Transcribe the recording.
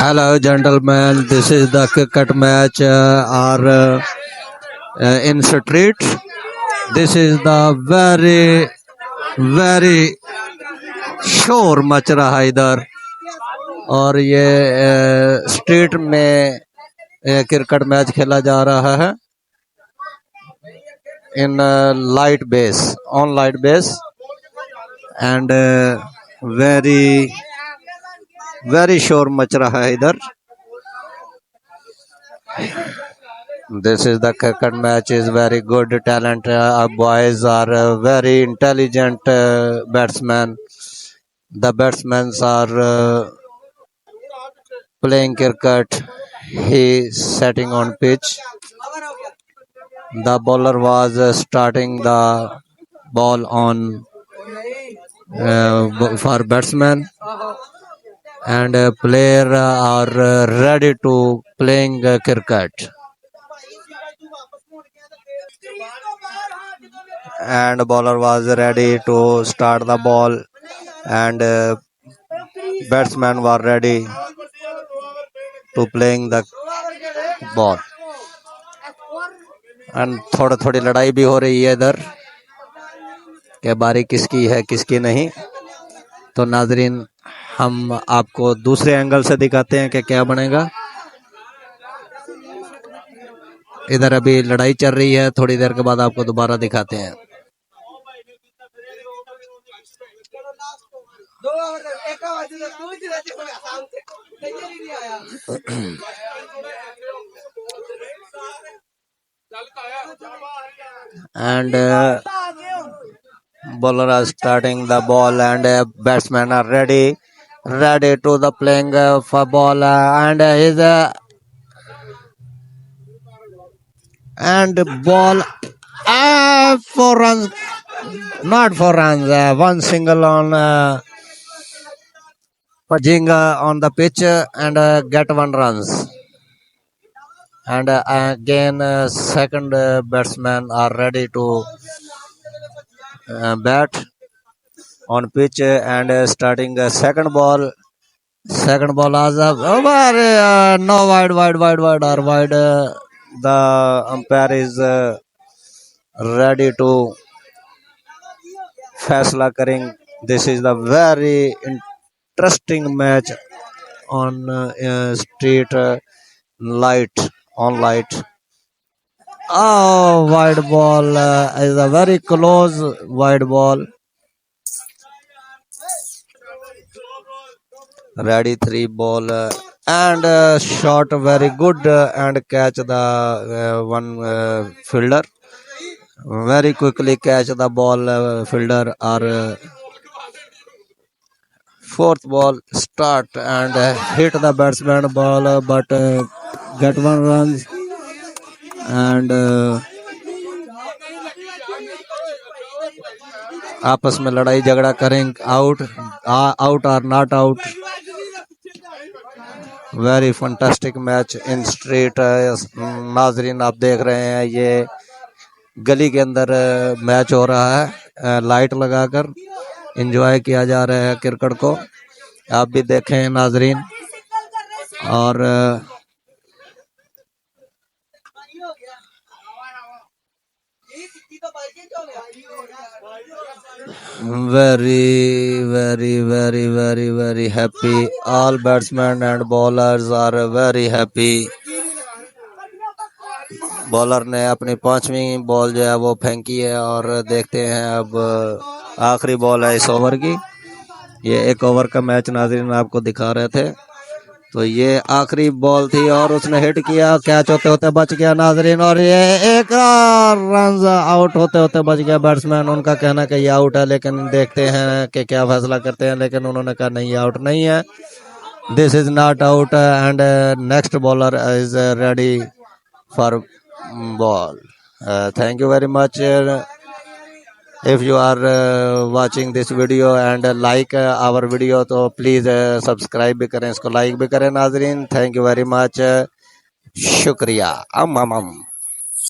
Hello, gentlemen. This is the cricket match in street. This is the very शोर much रहा है इधर और ये स्ट्रीट में क्रिकेट मैच खेला जा रहा है in light base on light base and very शोर मच रहा है इधर. This is the cricket match is very good talent. Boys are very intelligent batsmen. The batsmen are playing cricket. He setting on pitch. The bowler was starting the ball on for batsman, and player are ready to playing cricket. And bowler was ready to start the ball, and batsman were ready to playing the ball. And थोड़ी लड़ाई भी हो रही है इधर कि बारी किसकी है किसकी नहीं. तो नाजरीन हम आपको दूसरे एंगल से दिखाते हैं कि क्या बनेगा. इधर अभी लड़ाई चल रही है, थोड़ी देर के बाद आपको दोबारा दिखाते हैं. And bowler are starting the ball, and batsmen are ready to the playing for ball, and his and ball 4 runs, not 4 runs, one single on Pajinga on the pitch and get 1 runs. And again second batsmen are ready to bat on pitch and starting second ball as over no wide or wide. The umpire is ready to फैसला करें. This is the very interesting match on street light on light. Oh, wide ball is a very close wide ball. Ready 3 ball and shot very good and catch the one fielder. Very quickly catch the ball fielder or fourth ball start and hit the batsman ball but get 1 run. And आपस में लड़ाई झगड़ा करें. Out और not out. Very fantastic match in street. नाजरीन आप देख रहे हैं ये गली के अंदर मैच हो रहा है. लाइट लगाकर एंजॉय किया जा रहा है क्रिकेट को. आप भी देखें नाजरीन. और very happy. All batsmen and bowlers are very happy. Bowler ने अपनी 5वीं बॉल जो है वो फेंकी है और देखते हैं अब आखिरी बॉल है इस ओवर की. ये 1 ओवर का मैच नाज़रीन आपको दिखा रहे थे. तो ये आखिरी बॉल थी और उसने हिट किया. कैच होते होते बच गया नाजरीन और ये 1 रन आउट होते होते बच गया बैट्समैन. उनका कहना कि ये आउट है, लेकिन देखते हैं कि क्या फैसला करते हैं. लेकिन उन्होंने कहा नहीं, आउट नहीं है. This is not out and next bowler is ready for ball. Thank you very much. If you are watching this video and like our video, तो please subscribe भी करें, इसको like भी करें नाजरीन. Thank you very much. शुक्रिया.